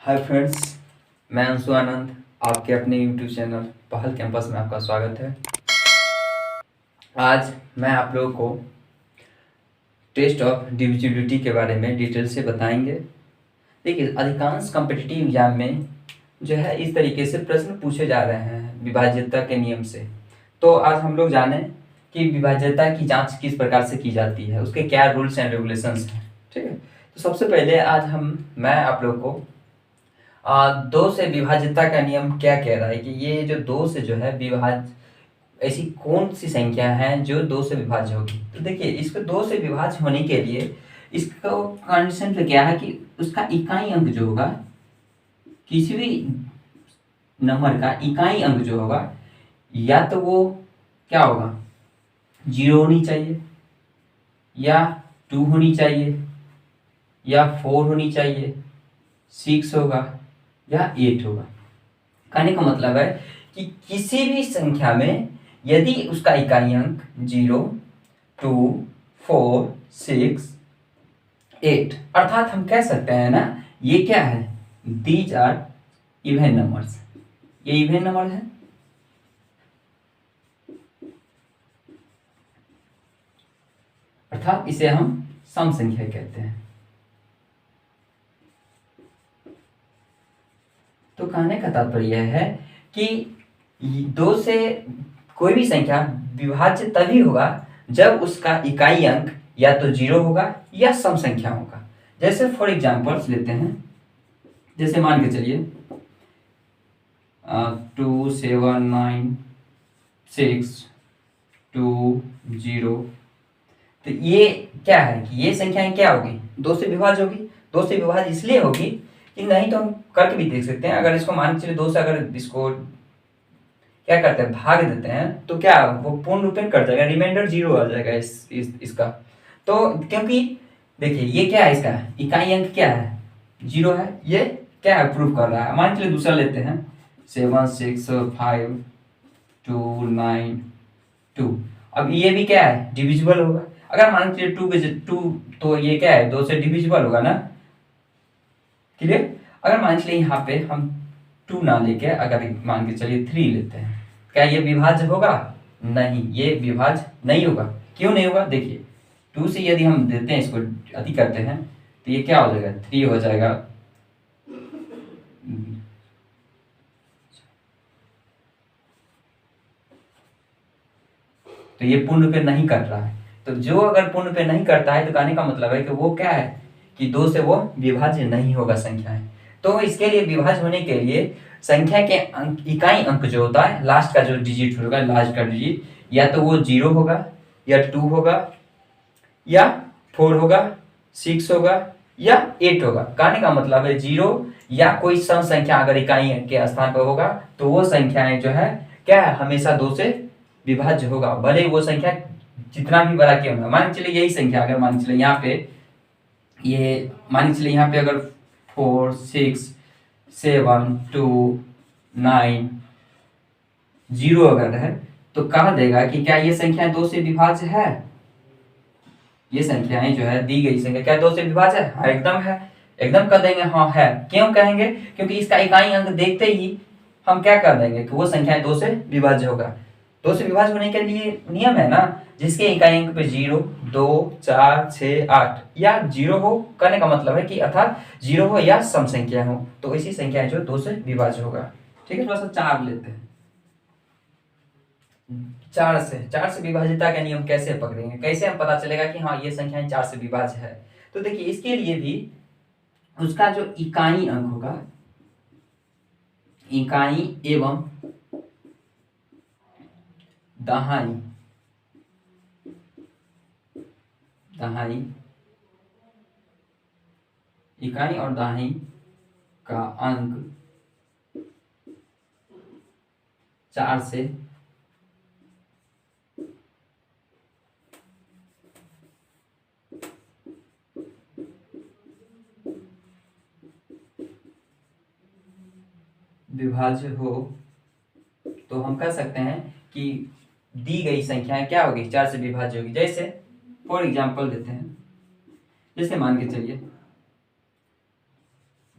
Hi friends, मैं अंशु आनंद आपके अपने यूट्यूब चैनल पहल कैंपस में आपका स्वागत है। आज मैं आप लोगों को टेस्ट ऑफ डिविजिबिलिटी के बारे में डिटेल से बताएंगे। देखिए, अधिकांश कॉम्पिटिटिव एग्जाम में जो है इस तरीके से प्रश्न पूछे जा रहे हैं विभाज्यता के नियम से। तो आज हम लोग जानें कि विभाज्यता की जांच किस प्रकार से की जाती है, उसके क्या रूल्स एंड रेगुलेशंस हैं। ठीक है, तो सबसे पहले आज मैं आप लोग को दो से विभाज्यता का नियम क्या कह रहा है कि ये जो दो से जो है ऐसी कौन सी संख्या है जो दो से विभाज्य होगी। तो देखिए, इसको दो से विभाज्य होने के लिए इसको कंडीशन पे क्या है कि उसका इकाई अंक जो होगा, किसी भी नंबर का इकाई अंक जो होगा, या तो वो क्या होगा, 0 होनी चाहिए, या 2 होनी चाहिए, या 4 होनी चाहिए, 6 होगा, या 8 होगा। कहने का मतलब है कि किसी भी संख्या में यदि उसका इकाई अंक 0, 2, 4, 6, 8, अर्थात हम कह सकते हैं ना, ये क्या है, दीज आर इवन नंबर्स। ये इवन नंबर है। अर्थात इसे हम सम संख्या कहते हैं। तो कहने का तात्पर्य यह है कि दो से कोई भी संख्या विभाज्य तभी होगा जब उसका इकाई अंक या तो 0 होगा या सम संख्या होगा। जैसे फॉर एग्जाम्पल्स लेते हैं, जैसे मान के चलिए 2, 7, 9, 6, 2, 0। तो ये क्या है कि ये संख्याएं क्या होगी, दो से विभाज्य होगी। दो से विभाज्य इसलिए होगी कि नहीं तो हम करके भी देख सकते हैं। अगर इसको मान के चलिए दो से अगर इसको क्या करते हैं, भाग देते हैं, तो क्या वो पूर्ण रूप में कट जाएगा, रिमाइंडर 0 आ जाएगा इसका। तो क्योंकि देखिए ये क्या है, इसका इकाई अंक क्या है, 0 है। ये क्या है, प्रूफ कर रहा है। मान चलिए दूसरा लेते हैं 7, 6, 5, 2, 9, 2। अब ये भी क्या है, डिविजिबल होगा। अगर मान चलिए 2 तो ये क्या है, 2 से डिविजिबल होगा ना। क्लियर। अगर मान चलिए यहाँ पे हम 2 ना लेके अगर मान के चलिए 3 लेते हैं, क्या ये विभाज्य होगा? नहीं, ये विभाज्य नहीं होगा। क्यों नहीं होगा, देखिए 2 से यदि हम देते हैं, इसको अति करते हैं, तो ये क्या हो जाएगा, 3 हो जाएगा। तो ये पूर्ण पे नहीं कट रहा है। तो जो अगर पूर्ण पे नहीं करता है तो कहने का मतलब है कि वो क्या है कि 2 से वो विभाज्य नहीं होगा संख्याएं। तो इसके लिए विभाज्य होने के लिए संख्या के अंक, इकाई अंक जो होता है, लास्ट का जो डिजिट होगा, लास्ट का डिजिट या तो वो 0 होगा, या 2 होगा, या 4 होगा, 6 होगा, या 8 होगा। कहने का मतलब है 0 या कोई सम संख्या अगर इकाई के स्थान पर होगा तो वो संख्याएं जो है क्या है, हमेशा 2 से विभाज्य होगा, भले वो संख्या जितना भी बड़ा क्यों ना। मान चलिए यही संख्या अगर मान चलिए यहाँ पे ये मान चलिए यहाँ पे अगर 4, 6, 7, 2, 9, 0 अगर है, तो कह देगा कि क्या ये संख्या 2 से विभाज्य है। ये संख्याएं जो है, दी गई संख्या क्या 2 से विभाज्य है? हाँ, एकदम है। एकदम कर देंगे हाँ है। क्यों कहेंगे, क्योंकि इसका इकाई अंक देखते ही हम क्या कर देंगे कि वो संख्या 2 से विभाज्य होगा। 2 से विभाज्य होने के लिए नियम है ना, जिसके इकाई अंक पे 0, 2, 4, 6, 8 या 0 हो। कहने का मतलब है कि अर्थात 0 हो या सम संख्या हो, तो ऐसी संख्या जो 2 से विभाज्य होगा। ठीक है, थोड़ा सा 4 लेते हैं। 4 से विभाज्यता का नियम कैसे पकड़ेंगे, कैसे हम पता चलेगा कि हाँ ये संख्याएं 4 से विभाज्य है। तो देखिए, इसके लिए भी उसका जो इकाई अंक होगा, इकाई एवं दहाई इकाई और दहाई का अंक 4 से विभाज्य हो तो हम कह सकते हैं कि दी गई संख्या क्या होगी, 4 से विभाज्य होगी। जैसे फॉर एग्जाम्पल देते हैं, जैसे मान के चलिए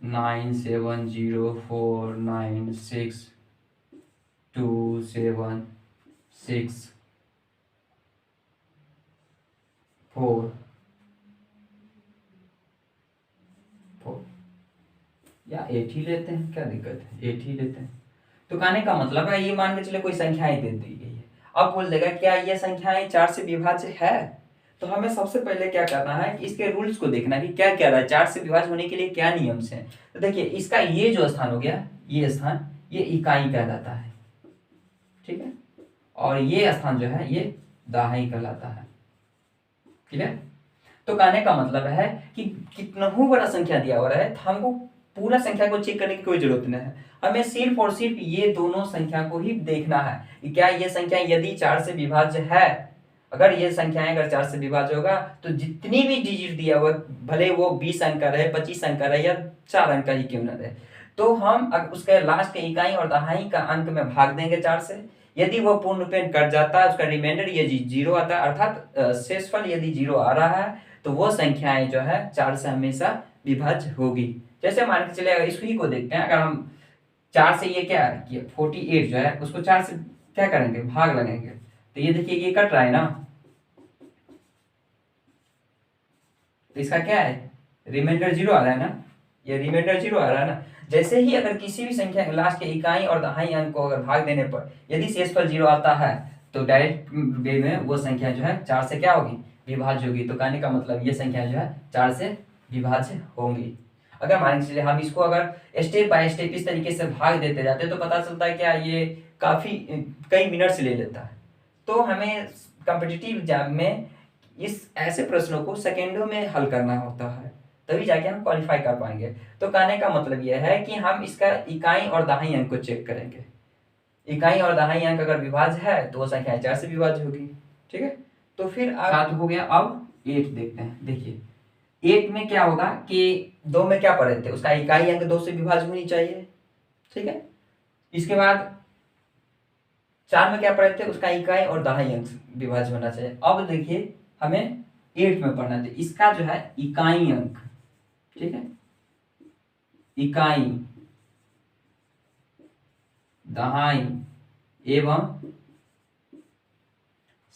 970496276 4 या 8 ही लेते हैं, क्या दिक्कत है, 8 ही लेते हैं। तो कहने का मतलब है, ये मान के चले कोई संख्याएं दे दी गई है, अब बोल देगा क्या ये संख्याएं 4 से विभाज्य है। तो हमें सबसे पहले क्या करना है कि इसके रूल्स को देखना कि क्या क्या रहा है, 4 से विभाज्य होने के लिए क्या नियम्स हैं। तो देखिए इसका ये जो स्थान हो गया, ये स्थान ये इकाई कहलाता है, ठीक है, और ये स्थान जो है ये दहाई कहलाता है, ठीक है। तो कहने का मतलब है कि कितना बड़ा संख्या दिया हुआ है, तो हमको पूरा संख्या को चेक करने की कोई जरूरत नहीं है, हमें सिर्फ और सिर्फ ये दोनों संख्या को ही देखना है कि क्या ये संख्या यदि 4 से विभाज्य है। अगर ये संख्याएं अगर 4 से विभाज्य होगा तो जितनी भी डिजिट दिया हुआ, भले वो 20 अंक का रहे, 25 अंक का रहे या 4 अंक का ही क्यों न रहे, तो हम उसके लास्ट के इकाई और दहाई का अंक में भाग देंगे 4 से। यदि वो पूर्ण रूपेण कट जाता है, उसका रिमाइंडर ये 0 आता है, अर्थात शेषफल यदि 0 आ रहा है, तो वो संख्याएं जो है 4 से हमेशा विभाज्य होगी। जैसे मान के चले अगर इसी को देखते हैं, अगर हम 4 से ये क्या है कि 48 जो है उसको 4 से क्या करेंगे, भाग लगेंगे, तो ये देखिए ये कट रहा है ना, तो इसका क्या है, रिमाइंडर 0 आ रहा है ना, ये रिमाइंडर 0 आ रहा है ना। जैसे ही अगर किसी भी संख्या लास्ट के इकाई और दहाई अंक को अगर भाग देने पर यदि शेषफल 0 आता है, तो डायरेक्ट वे में वो संख्या जो है 4 से क्या होगी, विभाज्य होगी। तो कहने का मतलब ये संख्या जो है 4 से विभाज्य होंगी। अगर मान लीजिए हम इसको अगर स्टेप बाय स्टेप इस तरीके से भाग देते जाते तो पता चलता है क्या ये काफी कई मिनट से ले लेता है। तो हमें कॉम्पिटिटिव एग्जाम में इस ऐसे प्रश्नों को सेकेंडों में हल करना होता है, तभी जाके हम क्वालिफाई कर पाएंगे। तो कहने का मतलब यह है कि हम इसका इकाई और दहाई अंक को चेक करेंगे, इकाई और दहाई अंक अगर विभाज्य है तो वो संख्या 4 से विभाज्य होगी, ठीक है। तो फिर सात हो गया, अब 8 देखते हैं। देखिए 8 में क्या होगा कि 2 में क्या पढ़े थे, उसका इकाई अंक 2 से विभाज्य होनी चाहिए, ठीक है। इसके बाद 4 में क्या पढ़े थे, उसका इकाई और दहाई अंक विभाज्य होना चाहिए। अब देखिए हमें 8 में पढ़ना है, इसका जो है इकाई अंक, ठीक है, इकाई दहाई एवं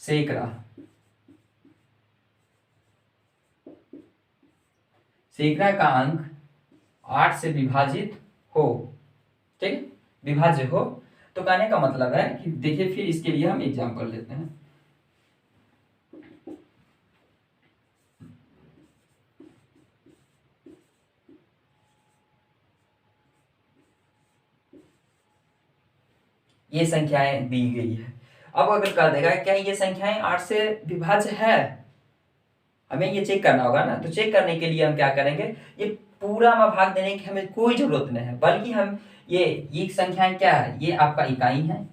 सैकड़ा, सैकड़ा का अंक 8 से विभाजित हो, ठीक है, विभाज्य हो। तो कहने का मतलब है कि देखिए फिर इसके लिए हम एग्जाम्पल लेते हैं। ये संख्याएं दी गई है, अब अगर कह देगा क्या ये संख्याएं 8 से विभाज्य है, हमें ये चेक करना होगा ना। तो चेक करने के लिए हम क्या करेंगे, ये पूरा में भाग देने की हमें कोई जरूरत नहीं है, बल्कि हम ये संख्याएं क्या है, ये आपका इकाई है,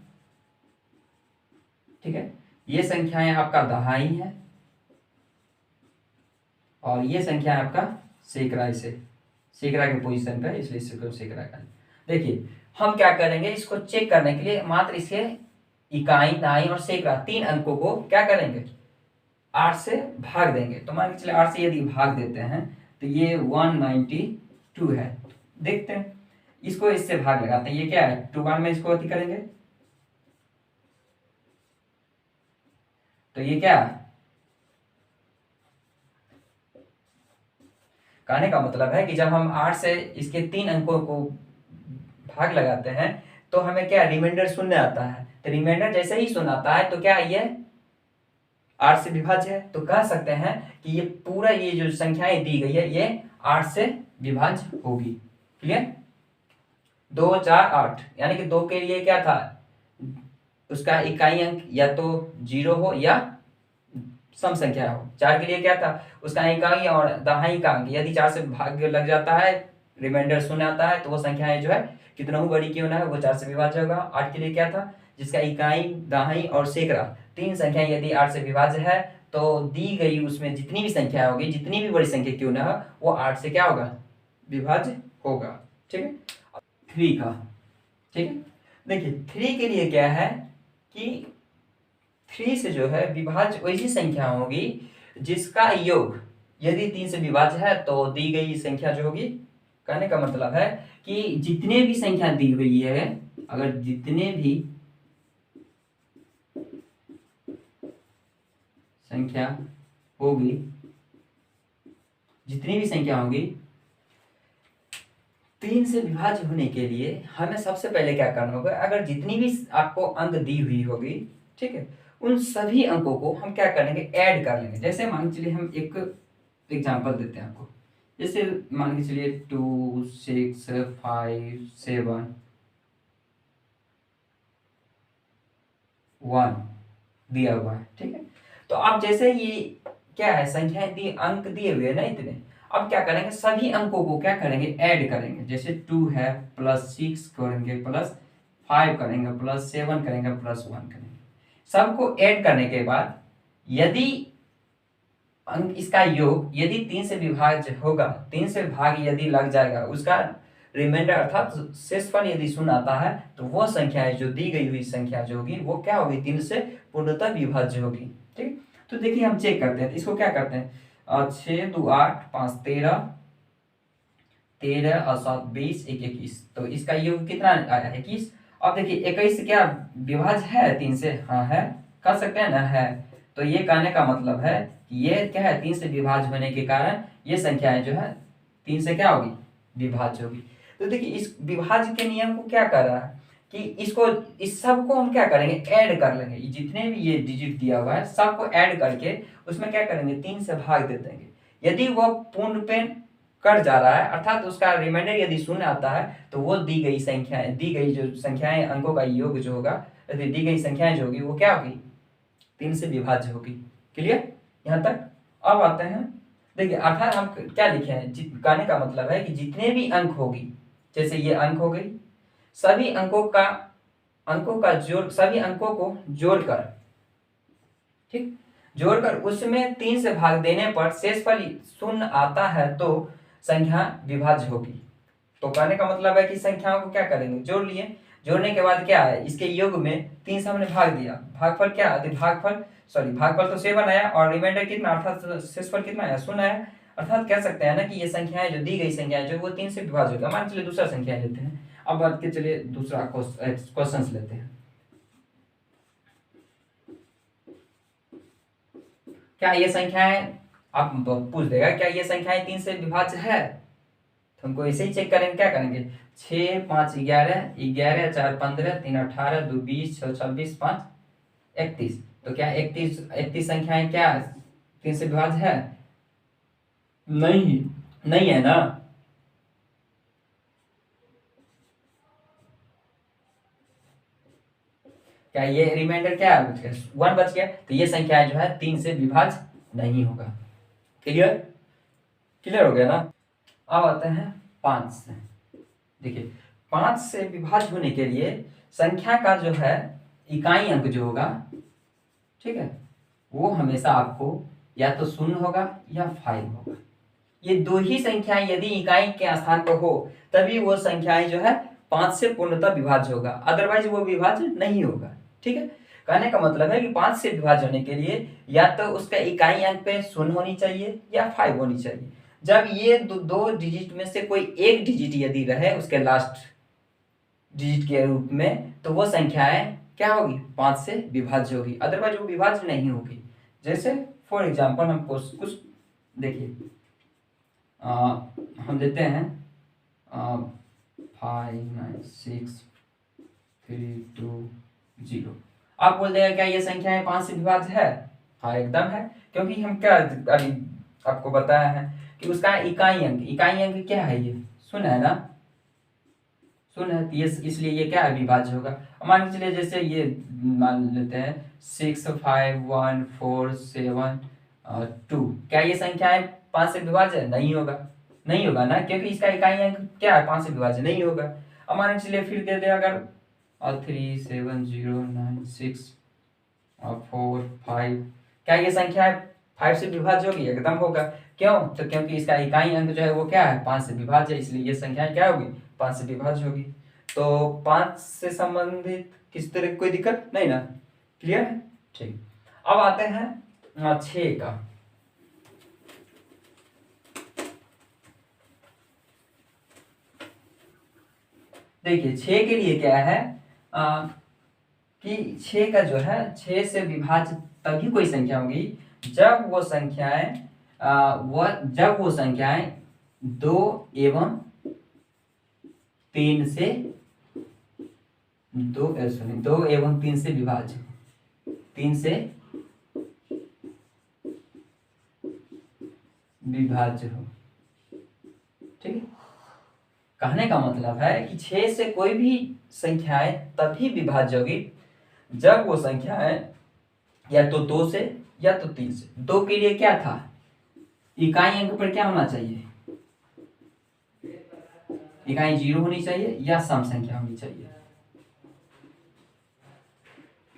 ठीक है, ये संख्याएं आपका दहाई है और ये संख्या है आपका सैकड़ा, इसे सैकड़ा के पोजीशन पे, इसलिए इसको सैकड़ा का। देखिए हम क्या करेंगे, इसको चेक करने के लिए मात्र इसके इकाई दहाई और सैकड़ा 3 अंकों को क्या करेंगे, 8 से भाग देंगे। तो मान के चले 8 से यदि भाग देते हैं तो ये 192 है। देखते हैं इसको, इससे भाग लगाते हैं, ये क्या है 2 बार में इसको अति करेंगे, तो ये क्या है, कहने का मतलब है कि जब हम 8 से इसके 3 अंकों को भाग लगाते हैं तो हमें क्या रिमाइंडर शून्य आता है। तो रिमाइंडर जैसे ही शून्य आता है तो क्या ये 8 से विभाज्य है। तो कह सकते हैं कि ये पूरा ये जो संख्याएं दी गई है ये 8 से विभाज्य होगी, क्लियर। 2 4 8 यानी कि 2 के लिए क्या था, उसका इकाई अंक या तो 0 हो या सम संख्या हो। 4 के लिए क्या था, उसका इकाई और दहाई का अंक यदि 4 से भाग लग जाता है, रिमाइंडर शून्य आता है, तो वो संख्याएं जो है कितना ही बड़ी क्यों ना है वो 4 से विभाज्य होगा। 8 के लिए क्या था, जिसका इकाई दहाई और सैकड़ा 3 संख्याएं यदि 8 से विभाज्य है तो दी गई उसमें जितनी भी संख्या होगी, जितनी भी बड़ी संख्या क्यों ना हो, वो 8 से क्या होगा, विभाज्य होगा, ठीक है। 3 का, ठीक है, देखिए 3 के लिए क्या है कि 3 से जो है विभाज्य वैसी संख्या होगी जिसका योग यदि 3 से विभाज्य है तो दी गई संख्या जो होगी कहने का मतलब है कि जितने भी संख्या दी हुई है, अगर जितने भी संख्या होगी, जितनी भी संख्या होगी, 3 से विभाज्य होने के लिए हमें सबसे पहले क्या करना होगा, अगर जितनी भी आपको अंक दी हुई होगी, ठीक है, उन सभी अंकों को हम क्या करेंगे, ऐड कर लेंगे। जैसे मान के चलिए हम एक एग्जांपल देते हैं आपको, जैसे मान के चलिए 2 6 5 7 1 दिया हुआ है, ठीक है। तो आप जैसे ये क्या है, संख्याएं दी, अंक दिए हुए हैं ना इतने, अब क्या करेंगे, सभी अंकों को क्या करेंगे, ऐड करेंगे। जैसे 2 है, +6 करेंगे, +5 करेंगे, +7 करेंगे, +1 करेंगे। सबको ऐड करने के बाद यदि अंक इसका योग यदि 3 से विभाज्य होगा, 3 से भाग यदि लग जाएगा, उसका रिमाइंडर अर्थात शेषफल यदि शून्य आता है, तो वो संख्या जो दी गई हुई संख्या जो होगी वो क्या होगी, 3 से पूर्णतः विभाज्य होगी। ठीक, तो देखिए हम चेक करते हैं, तो इसको क्या करते हैं, 6 2 8 5 13 13 और 7 20 1 21, तो इसका योग कितना आया, 21। अब देखिए 21 क्या विभाज्य है 3 से, हाँ है, कर सकते हैं ना, है। तो ये कहने का मतलब है कि ये क्या है, 3 से विभाज्य होने के कारण ये संख्याएं जो है 3 से क्या होगी, विभाज्य होगी। तो देखिए इस विभाज्य के नियम को क्या कर रहा है कि इसको, इस सब को हम क्या करेंगे, ऐड कर लेंगे। जितने भी ये डिजिट दिया हुआ है सबको ऐड करके उसमें क्या करेंगे, 3 से भाग दे देंगे। यदि वो पूर्ण पे कट जा रहा है, अर्थात उसका रिमाइंडर यदि शून्य आता है, तो वो दी गई संख्याएं, दी गई जो संख्याएं, अंकों का योग जो होगा, यदि दी गई संख्याएं जो होगी वो क्या होगी, 3 से विभाज्य होगी। क्लियर यहाँ तक। अब आते हैं, देखिए अर्थात हम क्या लिखे हैं, कहने का मतलब है कि जितने भी अंक होगी, जैसे ये अंक हो गई, सभी अंकों का जोड़, सभी अंकों को जोड़कर, ठीक, जोड़कर उसमें 3 से भाग देने पर शेषफल शून्य आता है तो संख्या विभाज्य होगी। तो कहने का मतलब है कि संख्याओं को क्या करेंगे, जोड़ लिए, जोड़ने के बाद क्या है, इसके योग में 3 से हमने भाग दिया, भागफल क्या है, भागफल तो 7 आया और रिमाइंडर कितना, अर्थात शेषफल कितना आया, शून्य आया। अर्थात कह सकते हैं ना कि ये संख्याएं जो दी गई संख्याएं जो वो 3 से विभाज्य होगा। मान चलिए दूसरा संख्या लेते हैं, अब बात के चलिए दूसरा क्वेश्चन लेते हैं। क्या ये संख्याएं, आप पूछ देगा क्या ये संख्याएं 3 से विभाज्य है, तो हमको ऐसे ही चेक करेंगे, क्या करेंगे, 6 5 11 11 4 15 3 18 2 20 6 26 5 31, तो क्या 31 संख्याएं क्या 3 से विभाज्य है, नहीं, नहीं है ना। क्या ये रिमाइंडर क्या है, 1 बच गया, तो ये संख्या जो है 3 से विभाज्य नहीं होगा। क्लियर, क्लियर हो गया ना। अब आते हैं 5 से। देखिए 5 से विभाज्य होने के लिए संख्या का जो है इकाई अंक जो होगा, ठीक है, वो हमेशा आपको या तो शून्य होगा या 5 होगा। ये दो ही संख्याएं यदि इकाई के स्थान पर हो तभी वो संख्याएं जो है 5 से पूर्णतः विभाज्य होगा, अदरवाइज वो विभाज्य नहीं होगा। ठीक है, कहने का मतलब है कि 5 से विभाज्य होने के लिए या तो उसका इकाई अंक पे शून्य होनी चाहिए या 5 होनी चाहिए। जब ये दो डिजिट में से कोई एक डिजिट यदि रहे उसके लास्ट डिजिट के रूप में, तो वो संख्याएं क्या होगी, 5 से विभाज्य होगी, अदरवाइज वो विभाज्य नहीं होगी। जैसे फॉर एग्जाम्पल हम कुछ देखिए, हम देते हैं 5 9 6 3 2 0। आप बोल देगा क्या ये संख्याएं 5 से विभाज्य है, हाँ एकदम है, क्योंकि हम क्या अभी आपको बताया है कि उसका इकाई अंक क्या है, ये शून्य है ना, शून्य है, ये इसलिए ये क्या है, विभाज्य होगा। मान के चलिए जैसे ये मान लेते हैं 6 5 1 4 7 2, क्या ये संख्याएं 5 से विभाज्य है, नहीं होगा, नहीं होगा ना, क्योंकि इसका इकाई अंक क्या है, 5 से विभाज्य नहीं होगा। अब मान के चलिए फिर दे दे अगर 3 7 0 9 6 और 4 5, क्या ये संख्या 5 से विभाज्य होगी, एकदम होगा। क्यों, तो क्योंकि इसका इकाई अंक जो है वो क्या है, 5 से विभाज्य है, इसलिए ये संख्या क्या होगी, 5 से विभाज्य होगी। तो 5 से संबंधित किस तरह की कोई दिक्कत नहीं ना, क्लियर है। ठीक, अब आते हैं 6 का। देखिए 6 के लिए क्या है कि 6 का जो है 6 से विभाज्य तभी कोई संख्या होगी जब वो संख्याएं जब वो संख्याएं 2 एवं 3 से 2 एवं 3 से विभाज्य 3 से विभाज्य हो। ठीक है, कहने का मतलब है कि 6 से कोई भी संख्याएं तभी विभाज्य होगी जब वो संख्याएं या तो 2 से या तो 3 से। 2 के लिए क्या था, इकाई अंक पर क्या होना चाहिए, इकाई 0 होनी चाहिए या सम संख्या होनी चाहिए।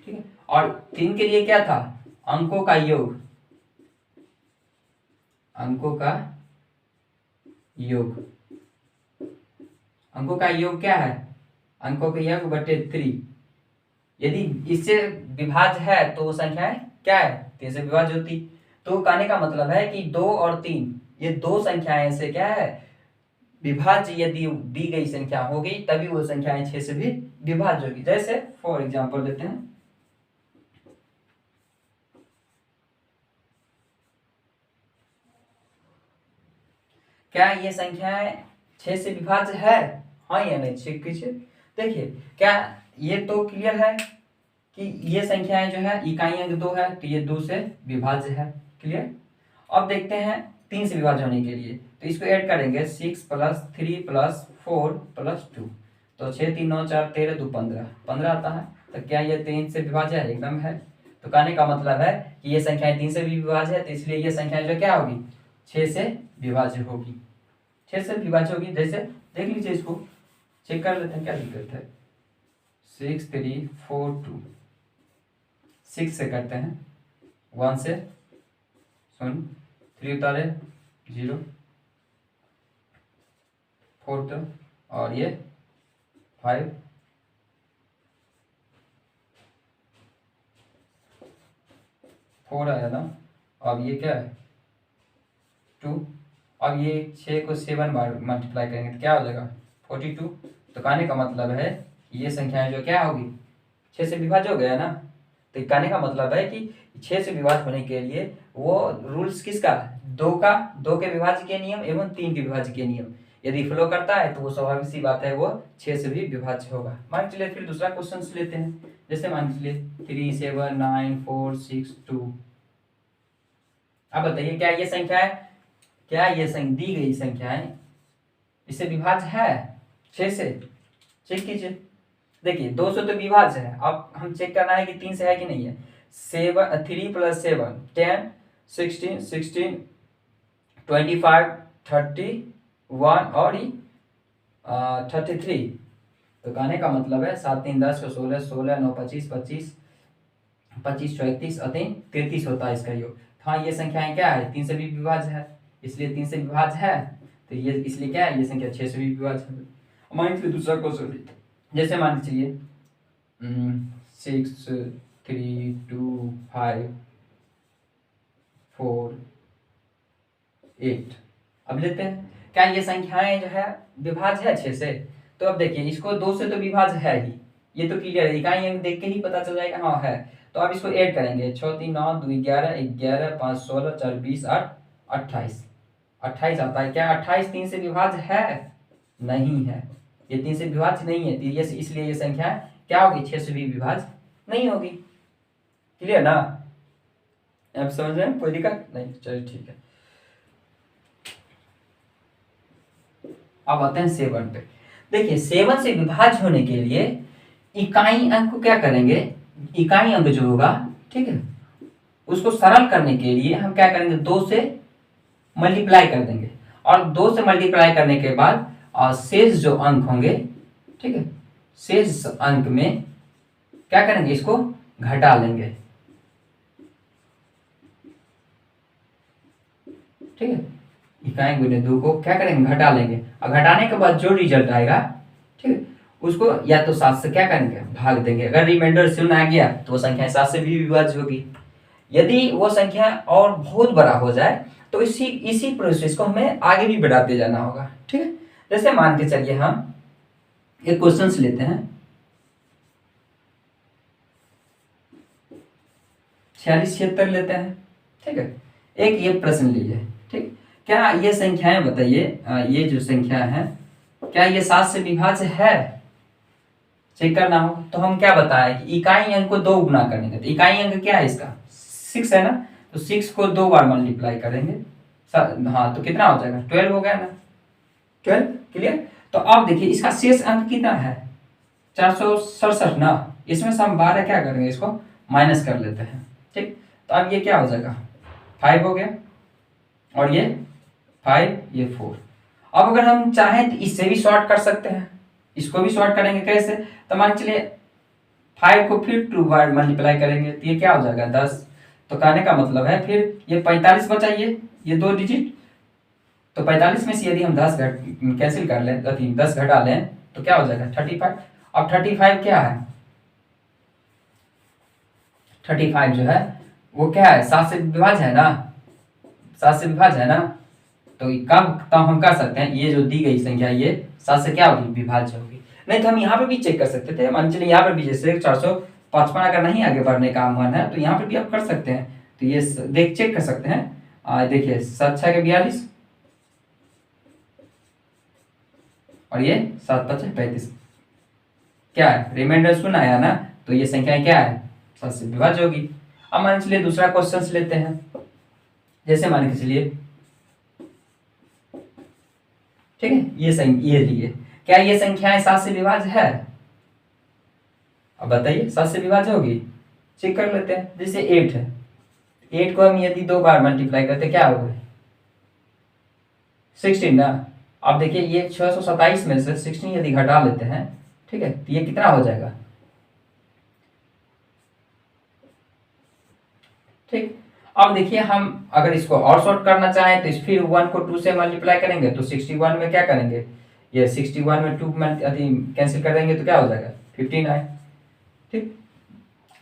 ठीक है, और 3 के लिए क्या था, अंकों का योग, अंकों का योग, अंकों का योग क्या है, अंकों का योग बटे 3। यदि इससे विभाज्य है तो वो संख्या क्या है, 3 से विभाज्य होती। तो कहने का मतलब है कि 2 और 3 ये दो संख्याएं से क्या है विभाज्य, यदि दी गई संख्या होगी तभी वो संख्याएं 6 से भी विभाज्य होगी। जैसे फॉर एग्जांपल लेते हैं, क्या ये संख्याएं 6 से विभाज्य है, हाँ या नहीं, चेक कीजिए। देखिए क्या ये तो क्लियर है कि ये संख्याएं जो है इकाई अंक 2 है तो ये 2 से विभाज्य है, क्लियर। अब देखते हैं 3 से विभाज्य होने के लिए, तो इसको ऐड करेंगे 6 + 3 + 4 + 2, तो 6 3 9 4 13 2 15 आता है। तो क्या ये 3 से विभाज्य है, एकदम है। तो कहने का मतलब है कि ये संख्याएं 3 से भी विभाज्य है, तो इसलिए ये संख्याएं जो क्या होगी 6 से विभाज्य होगी, 6 से विभाज्य होगी। जैसे देख लीजिए, इसको चेक कर लेते हैं क्या दिक्कत है। 6 3 4 2, 6 से करते हैं 1 से 0, 3 उतारे 0, 4 तो और ये 5, 4 आया ना। अब ये क्या है 2, अब ये 6 को 7 बार मल्टीप्लाई करेंगे तो क्या हो जाएगा 42। तो कहने का मतलब है ये संख्याएं जो क्या होगी 6 से विभाज्य हो गया ना। तो कहने का मतलब है कि 6 से विभाज्य होने के लिए वो रूल्स किसका, 2 के विभाज्य के नियम एवं 3 के विभाज्य के नियम यदि फॉलो करता है तो वो स्वाभाविक सी बात है वो 6 से भी विभाज्य होगा। मान चलिए फिर दूसरा क्वेश्चन लेते हैं। जैसे मान लीजिए 3 7 9 4 6 2। अब बताइए क्या ये संख्या है, क्या ये दी गई संख्याएं इससे विभाज्य है 6 से, चेक कीजिए। देखिए 2 से तो विभाज्य है, अब हम चेक करना है कि 3 से है कि नहीं है। 3 + 7 10 16 16 25 31 और 33। तो कहने का मतलब है 7 3 10 16 16 9 25 25 25 34 और 3 33 होता है इसका योग। हाँ ये संख्याएं क्या है 3 से भी विभाज्य है, इसलिए 3 से विभाज्य है तो ये इसलिए क्या है ये संख्या 6 से भी विभाज्य है। मान लीजिए दूसरा क्वेश्चन, जैसे मान लीजिए 6 3 2 5 4 8। अब लेते हैं क्या ये संख्याएं जो है विभाज्य है 6 से। तो अब देखिए इसको 2 से तो विभाज्य है ही, ये तो क्लियर है, इकाई अंक देख के ही पता चल जाएगा हाँ है। तो अब इसको ऐड करेंगे 6 3 9 2 11 11 5 16 4 20 8 28 28 आता है। क्या 28 3 से विभाज्य है, नहीं है, ये 3 से विभाज्य नहीं है, ये इसलिए ये संख्या क्या होगी 6 से भी विभाज्य नहीं होगी, क्लियर ना। आप समझ रहे हैं, कोई दिक्कत नहीं, चलिए ठीक है। अब आते हैं 7 पे। देखिए 7 से विभाज्य होने के लिए इकाई अंक को क्या करेंगे, इकाई अंक जो होगा ठीक है उसको सरल करने के लिए हम क्या करेंगे 2 से मल्टीप्लाई कर देंगे, और 2 से मल्टीप्लाई करने के बाद शेष जो अंक होंगे ठीक है शेष अंक में क्या करेंगे इसको घटा लेंगे, ठीक है इकाई गुने 2 को क्या करेंगे घटा लेंगे, और घटाने के बाद जो रिजल्ट आएगा ठीक है उसको या तो 7 से क्या करेंगे भाग देंगे। अगर रिमाइंडर 0 आ गया तो वो संख्या 7 से भी विभाज्य होगी। यदि वो संख्या और बहुत बड़ा हो जाए तो इसी प्रोसेस को हमें आगे भी बढ़ाते जाना होगा, ठीक है। जैसे मान के चलिए हम एक क्वेश्चन लेते हैं, 4676 लेते हैं, ठीक है। एक ये प्रश्न लीजिए, ठीक। क्या ये संख्याएं बताइए, ये जो संख्या है क्या ये 7 से विभाज्य है? चेक करना हो तो हम क्या बताएं कि इकाई अंक को 2 गुना करेंगे, तो इकाई अंक क्या है इसका 6 है ना, तो 6 को 2 बार मल्टीप्लाई करेंगे, हाँ तो कितना हो जाएगा 12 हो गया ना, 12 क्लियर। तो अब देखिए इसका शेष अंक कितना है 467 ना, इसमें से हम 12 क्या करेंगे इसको माइनस कर लेते हैं, ठीक। तो अब ये क्या हो जाएगा 5 हो गया, और ये 5 ये 4। अब अगर हम चाहें तो इससे भी शॉर्ट कर सकते हैं, इसको भी शॉर्ट करेंगे कैसे, तो मान चलिए 5 को फिर 2 बार मल्टीप्लाई करेंगे तो ये क्या हो जाएगा 10। तो कहने का मतलब है फिर ये 45 बचा, ये 2 डिजिट, तो 45 में से यदि हम 10 कैंसिल कर लें तो 10 घटा लें तो क्या हो जाएगा 35। अब 35 क्या है, 35 जो है वो क्या है 7 से विभाज्य है ना, 7 से विभाज्य है ना, तो कब तो हम कर सकते हैं ये जो दी गई संख्या ये 7 से क्या होगी विभाज्य होगी। नहीं तो हम यहाँ पे भी चेक कर सकते थे, मान चलिए यहाँ पे भी जैसे 455 अगर नहीं आगे बढ़ने का मन है तो यहाँ पे भी आप कर सकते हैं, तो ये देख चेक कर सकते हैं। देखिए 7 6 के 42 और ये 7 5 35 क्या है रिमाइंडर शून्य आया ना, तो ये संख्या क्या है 7 से विभाज्य होगी। अब मान चलिए दूसरा क्वेश्चन लेते हैं, जैसे मान के चलिए, ठीक है, ये लिए क्या ये संख्याएं 7 से विभाज्य है, अब बताइए 7 से विभाज्य होगी, चेक कर लेते हैं। जैसे 8 है, 8 को हम यदि 2 बार मल्टीप्लाई करते क्या होगा 16 ना। अब देखिए ये 627 में से 16 यदि घटा लेते हैं, ठीक है, तो ये कितना हो जाएगा, ठीक। अब देखिए हम अगर इसको और शॉर्ट करना चाहें तो फिर 1 को 2 से मल्टीप्लाई करेंगे तो 61 में क्या करेंगे, ये 61 में 2 कैंसिल कर देंगे तो क्या हो जाएगा 59, ठीक।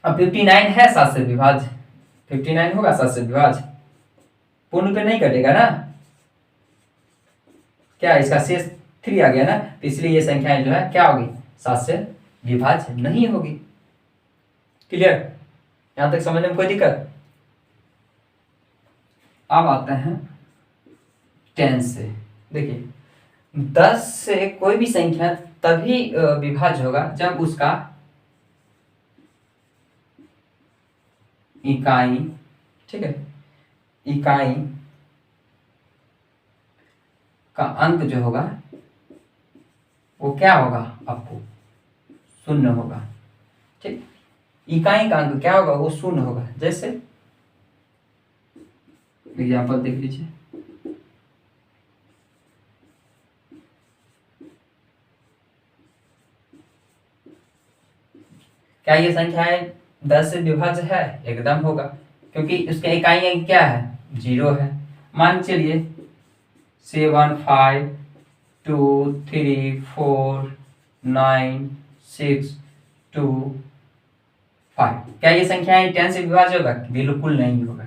अब 59 है 7 से विभाज्य, 59 होगा 7 से विभाज्य, पूर्ण पे नहीं कटेगा ना, क्या इसका शेष 3 आ गया ना, तो इसलिए ये संख्याएं जो है क्या होगी 7 से विभाज्य नहीं होगी। क्लियर, यहां तक समझने में कोई दिक्कत। अब आते हैं 10 से, देखिए 10 से कोई भी संख्या तभी विभाज्य होगा जब उसका इकाई, ठीक है, इकाई का अंक जो होगा वो क्या होगा आपको शून्य होगा, ठीक। इकाई का अंक क्या होगा वो शून्य होगा। जैसे एग्जाम्पल देख लीजिए, क्या ये संख्या है 10 से विभाज्य है, एकदम होगा, क्योंकि उसके इकाई अंक क्या है 0 है। मान चलिए 7 5 2 3 4 9 6 2 5, क्या ये संख्या 10 से विभाज्य होगा, बिल्कुल नहीं होगा,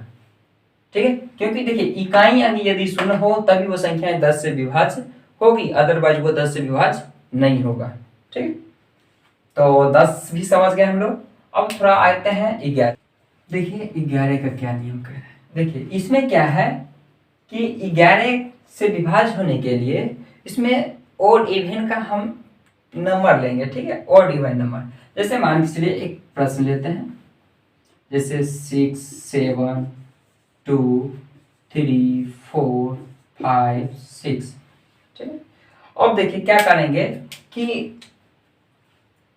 ठीक है, क्योंकि देखिए इकाई अंक यदि शून्य हो तभी वो संख्या 10 से विभाज्य होगी, अदरवाइज वो 10 से विभाज्य नहीं होगा, ठीक। तो 10 भी समझ गए हम लोग। अब थोड़ा आते हैं 11, देखिए 11 का क्या नियम कह रहे हैं। देखिए इसमें क्या है कि 11 से विभाज्य होने के लिए इसमें ओड इवन का हम नंबर लेंगे, ठीक है, ओड इवन नंबर। जैसे मान के चलिए एक प्रश्न लेते हैं, जैसे 6 7 2 3 4 5 6, ठीक है। अब देखिए क्या करेंगे कि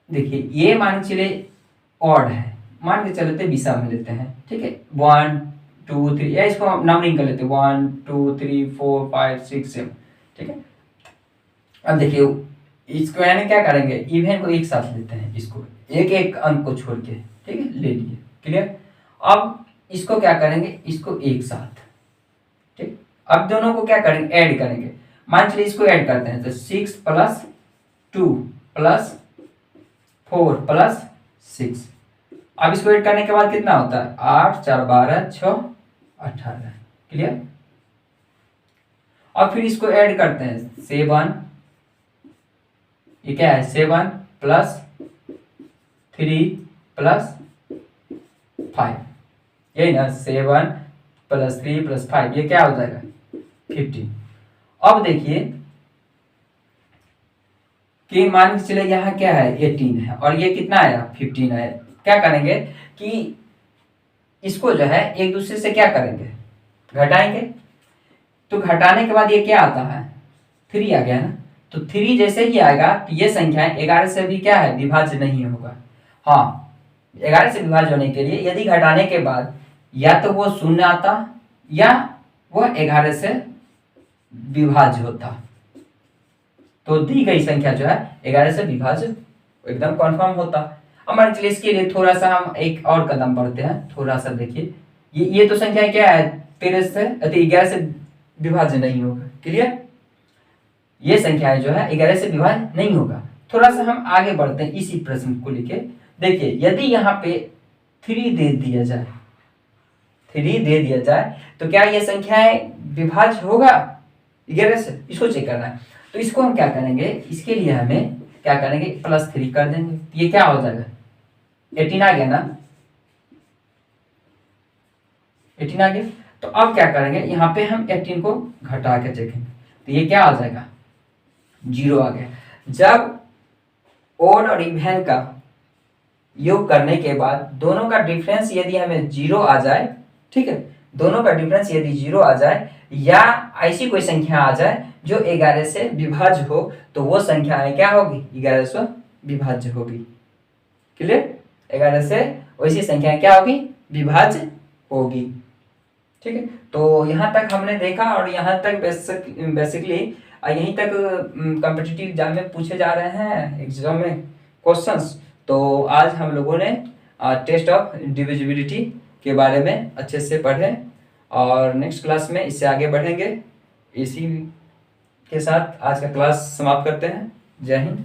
देखिए ये मान के चलिए ऑड है, मान के चलते विषम में लेते हैं, ठीक है, 1 2 3 या इसको हम नंबरिंग कर लेते हैं 1 2 3 4 5 6 7, ठीक है। अब देखिए इसको यानी क्या करेंगे इवन को एक साथ लेते हैं, इसको एक एक अंक को छोड़ के, ठीक है, ले लिए, क्लियर। अब इसको क्या करेंगे इसको एक साथ, ठीक। अब दोनों को क्या करेंगे ऐड करेंगे, मान चलिए इसको ऐड करते हैं तो 6 + 2 + 4 + 6। अब इसको ऐड करने के बाद कितना होता है 8 4 12 6 18, क्लियर। अब फिर इसको ऐड करते हैं 7 ये क्या है 7 प्लस 3 प्लस 5, यही ना 7 प्लस 3 प्लस 5, ये क्या हो जाएगा 15। अब देखिए कि मान के चले यहाँ क्या है 18 है और ये कितना आया 15 है। क्या करेंगे कि इसको जो है एक दूसरे से क्या करेंगे घटाएंगे। तो घटाने के बाद ये क्या आता है 3 आ गया ना। तो 3 जैसे ही आएगा तो ये संख्या 11 से भी क्या है विभाज्य नहीं होगा। हाँ 11 से विभाज्य होने के लिए यदि घटाने के बाद या तो वो 0 आता या वो 11 से विभाज्य होता तो दी गई संख्या जो है 11 से विभाज्य एकदम कन्फर्म होता। अब मान लीजिए इसके लिए थोड़ा सा हम एक और कदम बढ़ते हैं। थोड़ा सा देखिए ये तो संख्या क्या है 13 से 11 से विभाज्य नहीं होगा। क्लियर, ये संख्या जो है 11 से विभाज्य नहीं होगा। थोड़ा सा हम आगे बढ़ते हैं इसी प्रश्न को लेके। देखिए यदि यहाँ पे 3 दे दिया जाए, 3 दे दिया जाए तो क्या ये संख्याएं विभाज्य होगा 11 से, इसको चेक करना है। तो इसको हम क्या करेंगे, इसके लिए हमें क्या करेंगे +3 कर देंगे। ये क्या हो जाएगा 18 आ गया ना, 18 आ गया। तो अब क्या करेंगे यहाँ पे हम 18 को घटा के देखेंगे तो ये क्या आ जाएगा 0 आ गया। जब ओड और इवन का योग करने के बाद दोनों का डिफरेंस यदि हमें 0 आ जाए, ठीक है, दोनों का डिफरेंस यदि 0 आ जाए या ऐसी कोई संख्या आ जाए जो 11 से विभाज्य हो तो वो संख्या क्या होगी 11 से विभाज्य होगी। क्लियर, 11 से वैसी संख्या क्या होगी विभाज्य होगी। ठीक है, तो यहाँ तक हमने देखा और यहाँ तक बेसिकली यहीं तक कॉम्पिटिटिव एग्जाम में पूछे जा रहे हैं एग्जाम में क्वेश्चंस। तो आज हम लोगों ने टेस्ट ऑफ डिविजिबिलिटी के बारे में अच्छे से पढ़े और नेक्स्ट क्लास में इससे आगे बढ़ेंगे। इसी के साथ आज का क्लास समाप्त करते हैं। जय हिंद।